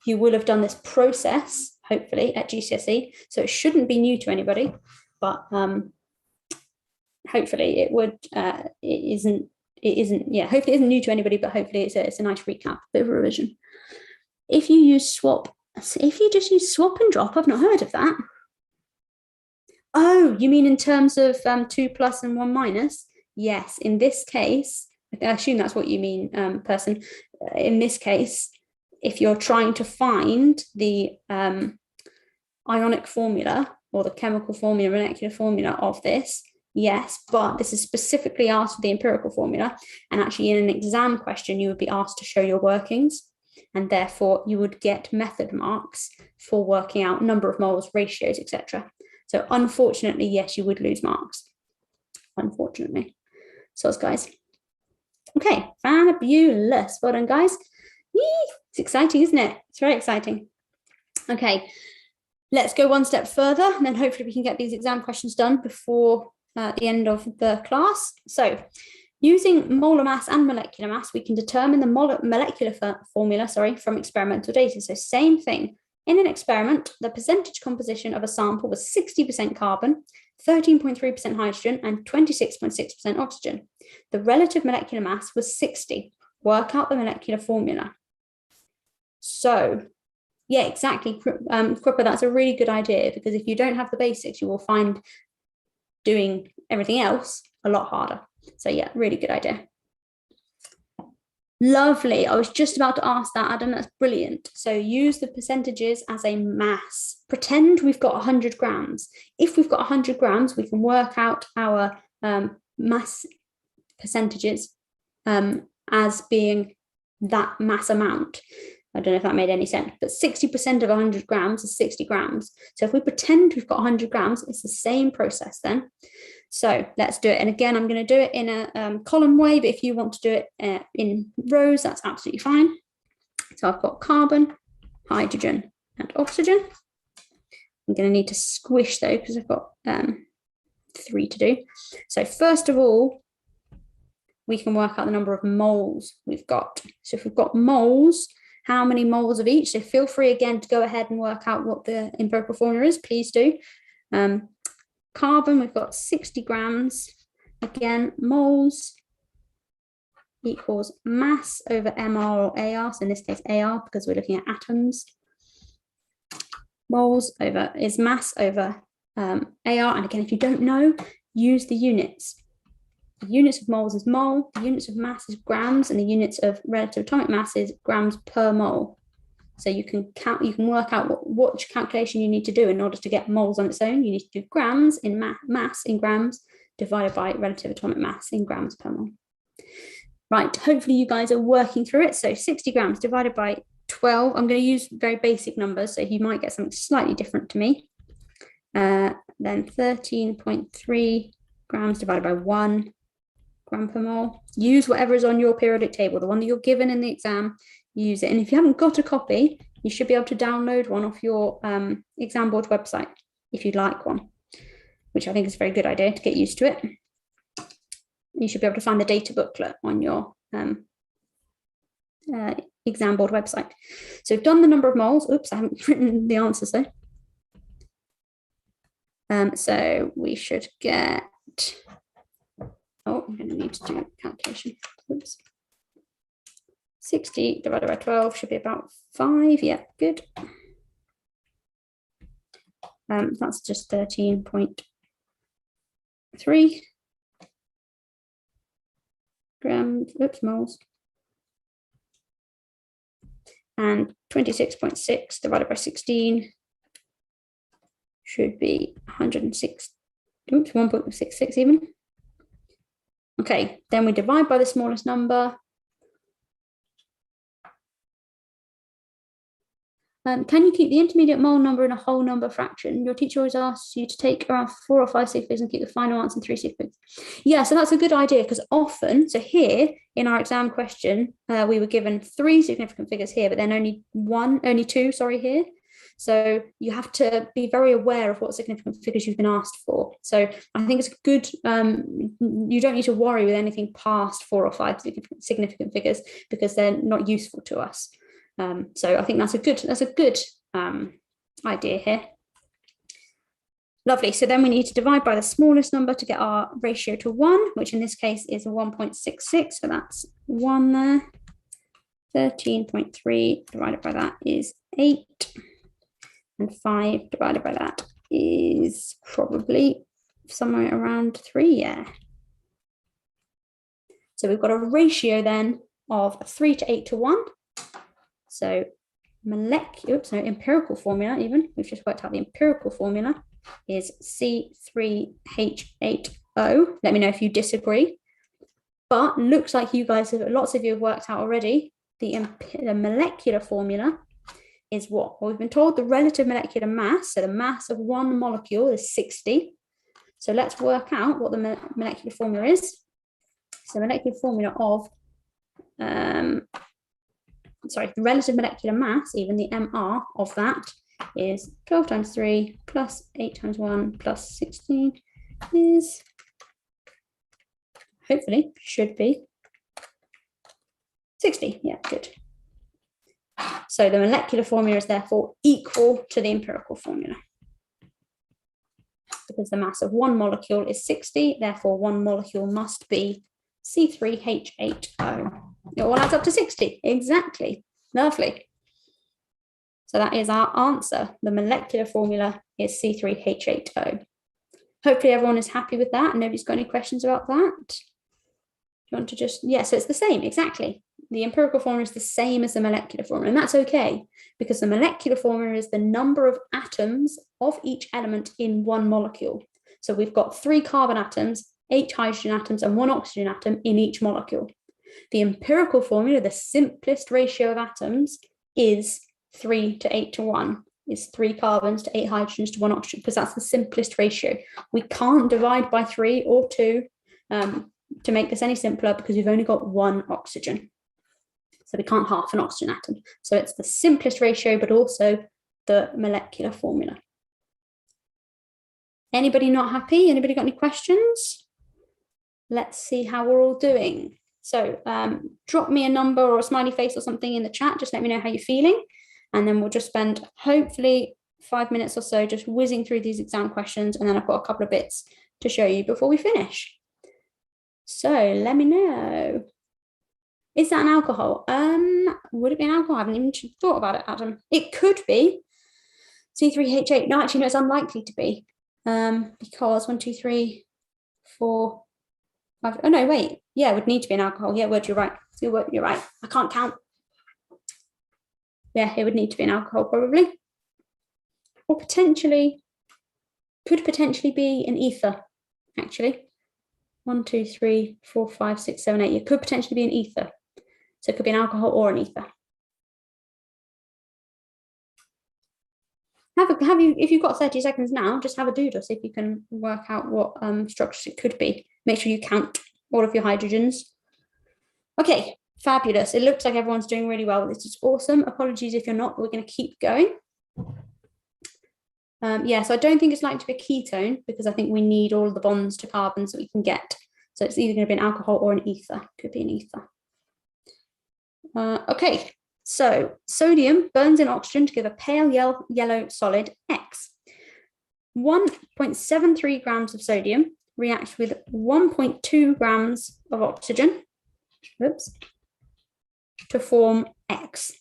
you will have done this process, hopefully, at GCSE. So it shouldn't be new to anybody, but hopefully it would, hopefully it isn't new to anybody, but hopefully it's a nice recap, bit of a revision. If you just use swap and drop, I've not heard of that. Oh, you mean in terms of 2+ and 1-? Yes, in this case, I assume that's what you mean, person. In this case, if you're trying to find the ionic formula or the chemical formula, molecular formula of this, yes, but this is specifically asked for the empirical formula. And actually in an exam question, you would be asked to show your workings. And therefore you would get method marks for working out number of moles, ratios, etc. So unfortunately, yes, you would lose marks. Unfortunately. So guys. Okay, fabulous. Well done, guys. Yee, it's exciting, isn't it? It's very exciting. Okay, let's go one step further, and then hopefully we can get these exam questions done before the end of the class. So using molar mass and molecular mass, we can determine the molecular formula, from experimental data. So same thing. In an experiment, the percentage composition of a sample was 60% carbon, 13.3% hydrogen, and 26.6% oxygen. The relative molecular mass was 60. Work out the molecular formula. So, yeah, exactly, Kruppa, that's a really good idea, because if you don't have the basics, you will find doing everything else a lot harder. So yeah, really good idea. Lovely. I was just about to ask that, Adam. That's brilliant. So use the percentages as a mass. Pretend we've got 100 grams. If we've got 100 grams, we can work out our mass percentages as being that mass amount. I don't know if that made any sense, but 60% of 100 grams is 60 grams. So if we pretend we've got 100 grams, it's the same process then. So let's do it. And again, I'm going to do it in a column way, but if you want to do it in rows, that's absolutely fine. So I've got carbon, hydrogen, and oxygen. I'm going to need to squish though, because I've got 3 to do. So first of all, we can work out the number of moles we've got. So if we've got moles, how many moles of each? So feel free again to go ahead and work out what the empirical formula is, please do. Carbon, we've got 60 grams. Again, moles equals mass over mR or AR. So in this case, AR, because we're looking at atoms. Moles over is mass over AR. And again, if you don't know, use the units. The units of moles is mole, the units of mass is grams, and the units of relative atomic mass is grams per mole. So you can count, you can work out what calculation you need to do in order to get moles on its own. You need to do grams in mass in grams divided by relative atomic mass in grams per mole. Right, hopefully you guys are working through it. So 60 grams divided by 12. I'm going to use very basic numbers, so you might get something slightly different to me. Then 13.3 grams divided by 1 gram per mole. Use whatever is on your periodic table, the one that you're given in the exam. Use it. And if you haven't got a copy, you should be able to download one off your exam board website if you'd like one, which I think is a very good idea to get used to it. You should be able to find the data booklet on your exam board website. So we've done the number of moles. Oops, I haven't written the answers though. So we should get, oh, I'm going to need to do calculation. Oops. 60 divided by 12 should be about 5. Yeah, good. That's just 13.3 grams, oops, moles. And 26.6 divided by 16 should be 106, oops, 1.66 even. Okay, then we divide by the smallest number. Can you keep the intermediate mole number in a whole number fraction? Your teacher always asks you to take around 4 or 5 sig figs and keep the final answer in 3 sig figs. Yeah, so that's a good idea because often, so here in our exam question, we were given 3 significant figures here, but then only 2, sorry, here. So you have to be very aware of what significant figures you've been asked for. So I think it's good, you don't need to worry with anything past 4 or 5 significant figures because they're not useful to us. So I think that's a good idea here. Lovely. So then we need to divide by the smallest number to get our ratio to 1, which in this case is 1.66. So that's 1 there. 13.3 divided by that is 8. And 5 divided by that is probably somewhere around 3. Yeah. So we've got a ratio then of 3 to 8 to 1. So empirical formula even, we've just worked out the empirical formula is C3H8O. Let me know if you disagree. But looks like you guys, lots of you have worked out already. The molecular formula is what? Well, we've been told the relative molecular mass, so the mass of one molecule is 60. So let's work out what the molecular formula is. So molecular formula of the relative molecular mass, even the MR of that, is 12 times 3 plus 8 times 1 plus 16 is, hopefully, should be 60. Yeah, good. So the molecular formula is therefore equal to the empirical formula. Because the mass of one molecule is 60, therefore one molecule must be C3H8O. It all adds up to 60. Exactly. Lovely. So that is our answer. The molecular formula is C3H8O. Hopefully everyone is happy with that and nobody's got any questions about that. Do you want to just, yeah, so it's the same, exactly. The empirical formula is the same as the molecular formula, and that's okay because the molecular formula is the number of atoms of each element in one molecule. So we've got 3 carbon atoms, 8 hydrogen atoms, and 1 oxygen atom in each molecule. The empirical formula, the simplest ratio of atoms, is 3 to 8 to 1. Is 3 carbons to 8 hydrogens to 1 oxygen, because that's the simplest ratio. We can't divide by 3 or 2 to make this any simpler because we've only got 1 oxygen. So we can't half an oxygen atom. So it's the simplest ratio, but also the molecular formula. Anybody not happy? Anybody got any questions? Let's see how we're all doing. So drop me a number or a smiley face or something in the chat. Just let me know how you're feeling. And then we'll just spend hopefully 5 minutes or so just whizzing through these exam questions. And then I've got a couple of bits to show you before we finish. So let me know. Is that an alcohol? Would it be an alcohol? I haven't even thought about it, Adam. It could be. C3H8. No, actually, no, it's unlikely to be. Because 1, 2, 3, 4, 5. Oh, no, wait. Yeah, it would need to be an alcohol. Yeah, you're right. You're right. I can't count. Yeah, it would need to be an alcohol, probably. Or potentially, could potentially be an ether, actually. 1, 2, 3, 4, 5, 6, 7, 8. It could potentially be an ether. So it could be an alcohol or an ether. If you've got 30 seconds now, just have a doodle, see if you can work out what structures it could be. Make sure you count all of your hydrogens. Okay, fabulous. It looks like everyone's doing really well. This is awesome. Apologies if you're not, but we're going to keep going. Yeah, so I don't think it's likely to be a ketone because I think we need all the bonds to carbons that we can get. So it's either going to be an alcohol or an ether. Could be an ether. Okay, So sodium burns in oxygen to give a pale yellow solid X. 1.73 grams of sodium reacts with 1.2 grams of oxygen, to form X.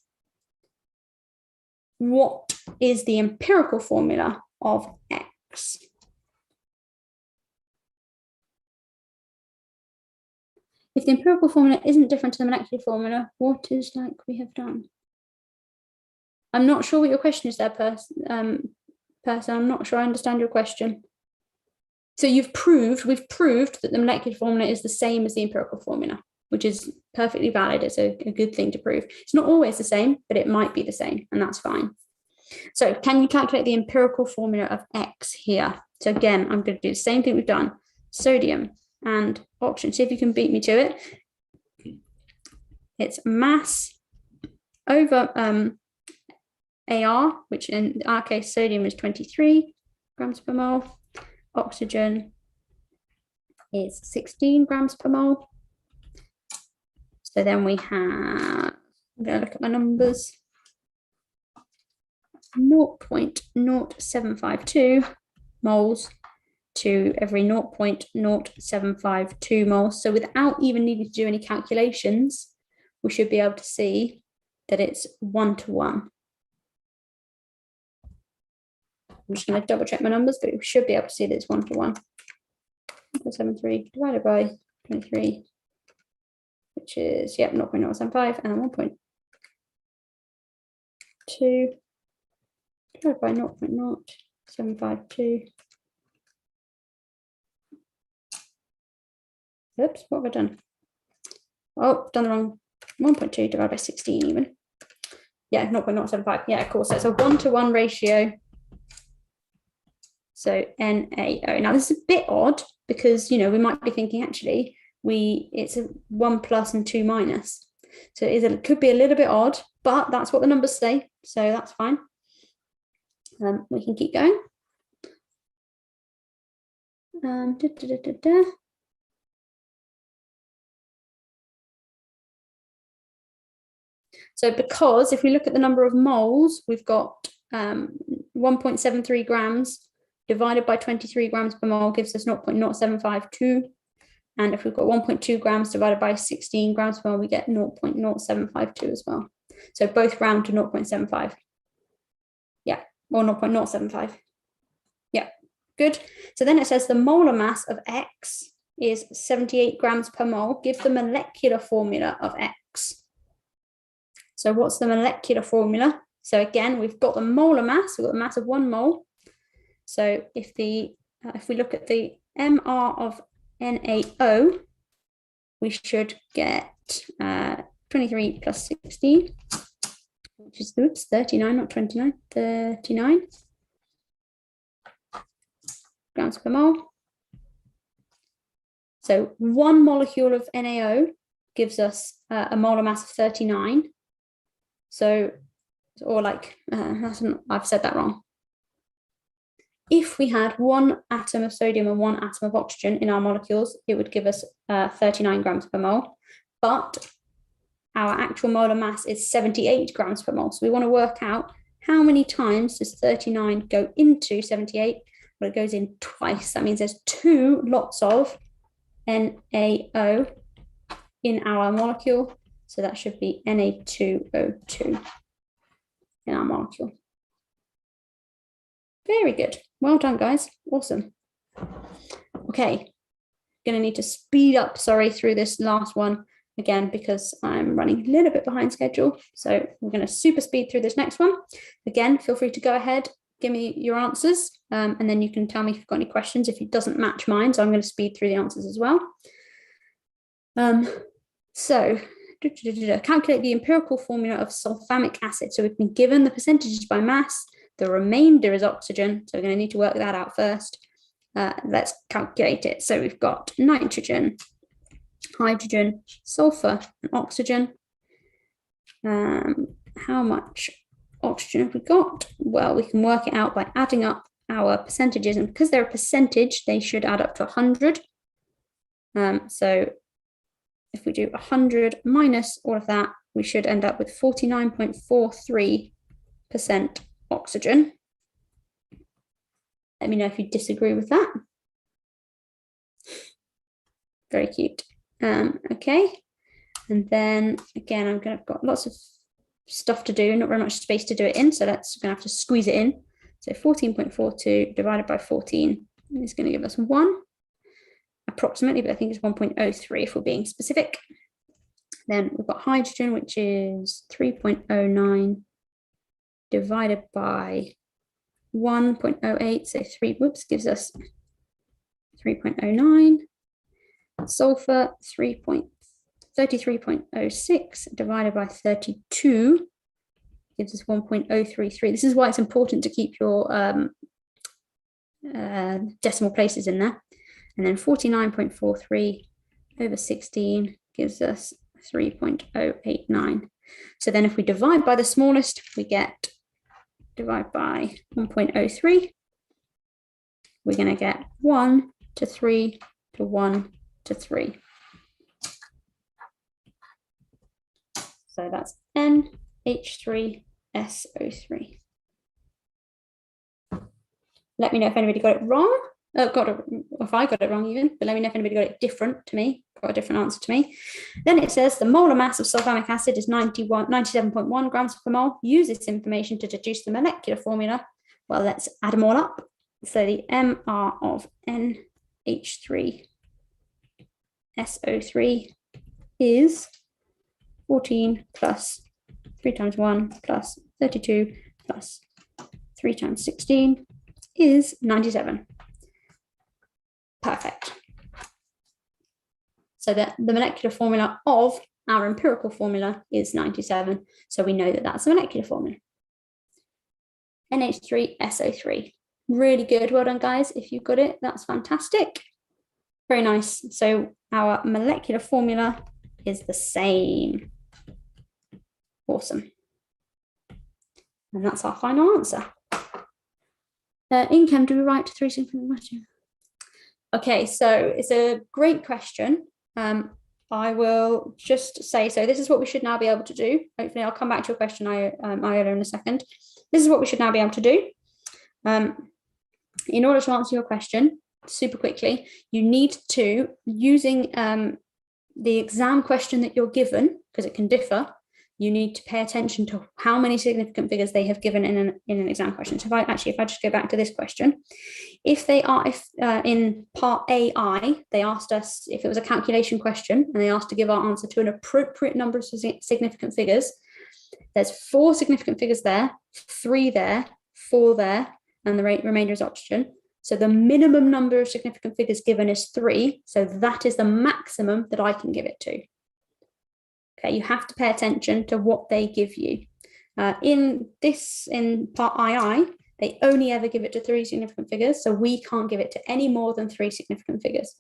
What is the empirical formula of X? If the empirical formula isn't different to the molecular formula, what is like we have done? I'm not sure what your question is there, person. I'm not sure I understand your question. So we've proved that the molecular formula is the same as the empirical formula, which is perfectly valid. It's a good thing to prove. It's not always the same, but it might be the same, and that's fine. So can you calculate the empirical formula of X here? So again, I'm going to do the same thing we've done. Sodium and oxygen. See if you can beat me to it. It's mass over AR, which in our case, sodium is 23 grams per mole. Oxygen is 16 grams per mole. So then we have, I'm going to look at my numbers, 0.0752 moles to every 0.0752 moles. So without even needing to do any calculations, we should be able to see that it's 1-to-1. I'm just going to double check my numbers, but we should be able to see that it's 1-to-1. 0.73 divided by 23, which is, 0.075, and 1.2 divided by 0.0752. Oops, what have I done? Oh, done the wrong. 1.2 divided by 16 even. 0.075. Yeah, of course. So it's a 1-to-1 ratio. So NaO. Now this is a bit odd because, we might be thinking actually it's a 1 plus and 2 minus. So it could be a little bit odd, but that's what the numbers say. So that's fine. We can keep going. So because if we look at the number of moles, we've got 1.73 grams divided by 23 grams per mole gives us 0.0752. And if we've got 1.2 grams divided by 16 grams per mole, we get 0.0752 as well. So both round to 0.75. Yeah, or 0.075. Yeah, good. So then it says the molar mass of X is 78 grams per mole. Give the molecular formula of X. So what's the molecular formula? So again, we've got the molar mass, we've got the mass of 1 mole. So if we look at the MR of NaO, we should get 23 plus 16, which is 39, not 29, 39 grams per mole. So 1 molecule of NaO gives us a molar mass of 39. So, or like, I've said that wrong. If we had 1 atom of sodium and 1 atom of oxygen in our molecules, it would give us 39 grams per mole. But our actual molar mass is 78 grams per mole. So we want to work out how many times does 39 go into 78? Well, it goes in twice. That means there's 2 lots of NaO in our molecule. So that should be Na2O2 in our molecule. Very good. Well done, guys. Awesome. Okay. Going to need to speed up, through this last one again, because I'm running a little bit behind schedule. So we're going to super speed through this next one. Again, feel free to go ahead, give me your answers, and then you can tell me if you've got any questions if it doesn't match mine. So I'm going to speed through the answers as well. So calculate the empirical formula of sulfamic acid. So we've been given the percentages by mass. The remainder is oxygen. So we're going to need to work that out first. Let's calculate it. So we've got nitrogen, hydrogen, sulfur, and oxygen. How much oxygen have we got? Well, we can work it out by adding up our percentages. And because they're a percentage, they should add up to 100. So if we do 100 minus all of that, we should end up with 49.43% oxygen. Let me know if you disagree with that. Very cute. Okay. And then again, I've got lots of stuff to do, not very much space to do it in. So we're gonna have to squeeze it in. So 14.42 divided by 14 is gonna give us 1, approximately, but I think it's 1.03 if we're being specific. Then we've got hydrogen, which is 3.09 divided by 1.08, so 3, whoops, gives us 3.09. Sulfur, 33.06 divided by 32 gives us 1.033. This is why it's important to keep your decimal places in there. And then 49.43 over 16 gives us 3.089. So then if we divide by the smallest, we get divide by 1.03. We're going to get 1 to 3 to 1 to 3. So that's NH3SO3. Let me know if anybody got it wrong. If I got it wrong even, but let me know if anybody got it different to me, got a different answer to me. Then it says the molar mass of sulfamic acid is 97.1 grams per mole. Use this information to deduce the molecular formula. Well, let's add them all up. So the MR of NH3SO3 is 14 plus 3 times 1 plus 32 plus 3 times 16 is 97. Perfect. So that the molecular formula of our empirical formula is 97. So we know that that's the molecular formula. NH3SO3. Really good. Well done, guys. If you got it, that's fantastic. Very nice. So our molecular formula is the same. Awesome. And that's our final answer. In chem, do we write 3 significant questions? Okay, so it's a great question. I will just say, so this is what we should now be able to do. Hopefully I'll come back to your question, Iola, in a second. This is what we should now be able to do. In order to answer your question super quickly, you need to, using the exam question that you're given, because it can differ, you need to pay attention to how many significant figures they have given in an exam question. So if I just go back to this question, if in part AI, they asked us if it was a calculation question and they asked to give our answer to an appropriate number of significant figures, there's 4 significant figures there, 3 there, 4 there, and the remainder is oxygen. So the minimum number of significant figures given is 3. So that is the maximum that I can give it to. Okay, you have to pay attention to what they give you. In part II, they only ever give it to 3 significant figures, so we can't give it to any more than 3 significant figures.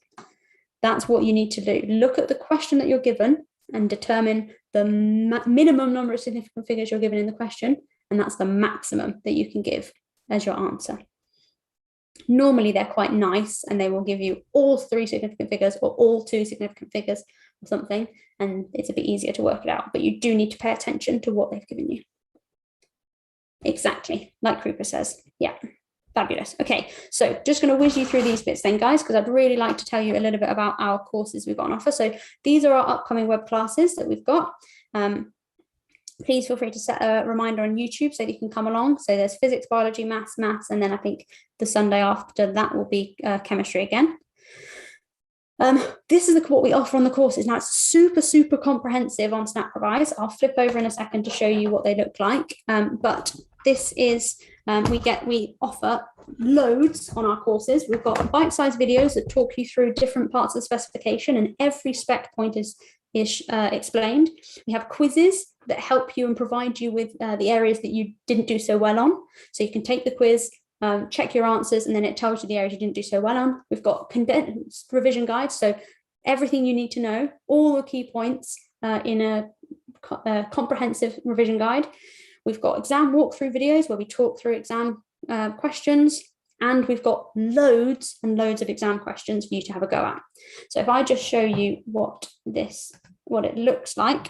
That's what you need to do. Look at the question that you're given and determine the minimum number of significant figures you're given in the question, and that's the maximum that you can give as your answer. Normally, they're quite nice, and they will give you all 3 significant figures or all 2 significant figures or something, and it's a bit easier to work it out, but you do need to pay attention to what they've given you. Exactly, like Krupa says. Yeah, fabulous. Okay, so just going to whiz you through these bits then, guys, because I'd really like to tell you a little bit about our courses we've got on offer. So these are our upcoming web classes that we've got. Please feel free to set a reminder on YouTube so that you can come along. So there's physics, biology, maths, and then I think the Sunday after that will be chemistry again. This is what we offer on the courses. Now it's super, super comprehensive on SNAPREVISE. I'll flip over in a second to show you what they look like. But this is, we offer loads on our courses. We've got bite-sized videos that talk you through different parts of the specification, and every spec point is explained. We have quizzes that help you and provide you with the areas that you didn't do so well on. So you can take the quiz, check your answers, and then it tells you the areas you didn't do so well on. We've got condensed revision guides, so everything you need to know, all the key points in a comprehensive revision guide. We've got exam walkthrough videos where we talk through exam questions, and we've got loads and loads of exam questions for you to have a go at. So if I just show you what it looks like,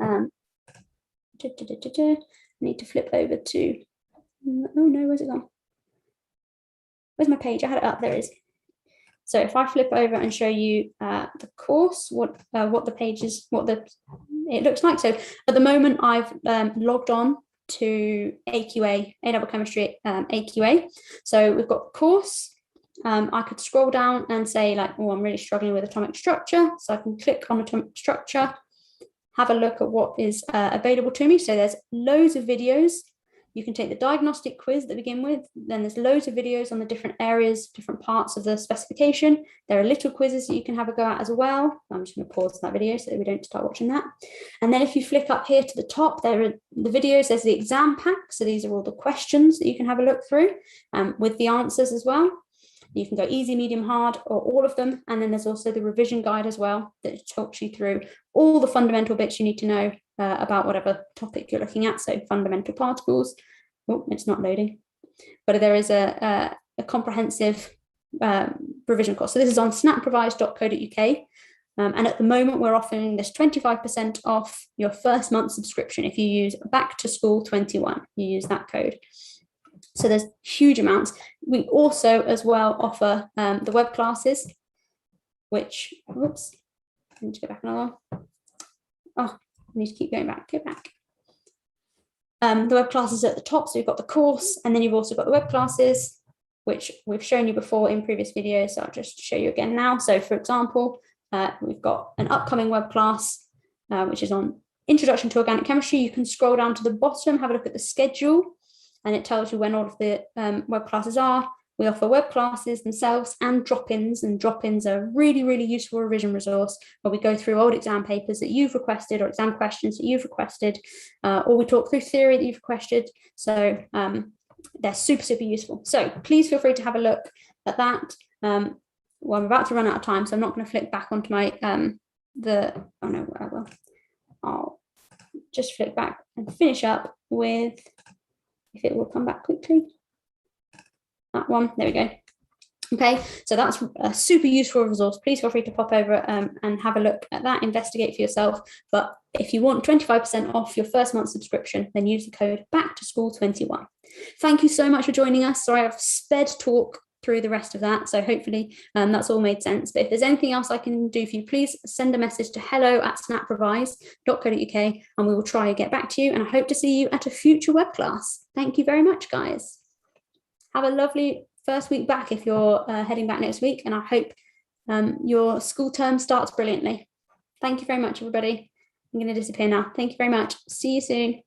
I need to flip over to, oh no, where's it gone? Where's my page? I had it up, there it is. So if I flip over and show you the course, what the page is, it looks like. So at the moment, I've logged on to AQA, A-level chemistry AQA. So we've got the course. I could scroll down and say like, oh, I'm really struggling with atomic structure. So I can click on atomic structure, have a look at what is available to me. So there's loads of videos. You can take the diagnostic quiz to begin with. Then there's loads of videos on the different areas, different parts of the specification. There are little quizzes that you can have a go at as well. I'm just going to pause that video so that we don't start watching that. And then if you flick up here to the top, there are the videos. There's the exam pack. So these are all the questions that you can have a look through with the answers as well. You can go easy, medium, hard, or all of them. And then there's also the revision guide as well that talks you through all the fundamental bits you need to know about whatever topic you're looking at. So fundamental particles. Oh, it's not loading. But there is a comprehensive revision course. So this is on snaprevise.co.uk. And at the moment, we're offering this 25% off your first month subscription. If you use Back to School 21, you use that code. So there's huge amounts. We also as well offer the web classes, which, whoops, I need to go back another one. Oh, I need to keep going back, go back. The web classes are at the top, so you've got the course, and then you've also got the web classes, which we've shown you before in previous videos, so I'll just show you again now. So for example, we've got an upcoming web class, which is on Introduction to Organic Chemistry. You can scroll down to the bottom, have a look at the schedule, and it tells you when all of the web classes are. We offer web classes themselves and drop-ins, and drop-ins are a really, really useful revision resource where we go through old exam papers that you've requested or exam questions that you've requested, or we talk through theory that you've requested. So they're super, super useful. So please feel free to have a look at that. Well, I'm about to run out of time, so I'm not going to flick back onto my, oh no, I will. I'll just flick back and finish up with, if it will come back quickly. That one, there we go. Okay, so that's a super useful resource. Please feel free to pop over and have a look at that, investigate for yourself. But if you want 25% off your first month subscription, then use the code BACKTOSCHOOL21. Thank you so much for joining us. Sorry, I've sped talk through the rest of that, so hopefully that's all made sense. But if there's anything else I can do for you, please send a message to hello@snaprevise.co.uk and we will try and get back to you, and I hope to see you at a future web class. Thank you very much, guys. Have a lovely first week back if you're heading back next week, and I hope your school term starts brilliantly. Thank you very much, everybody. I'm going to disappear now. Thank you very much. See you soon.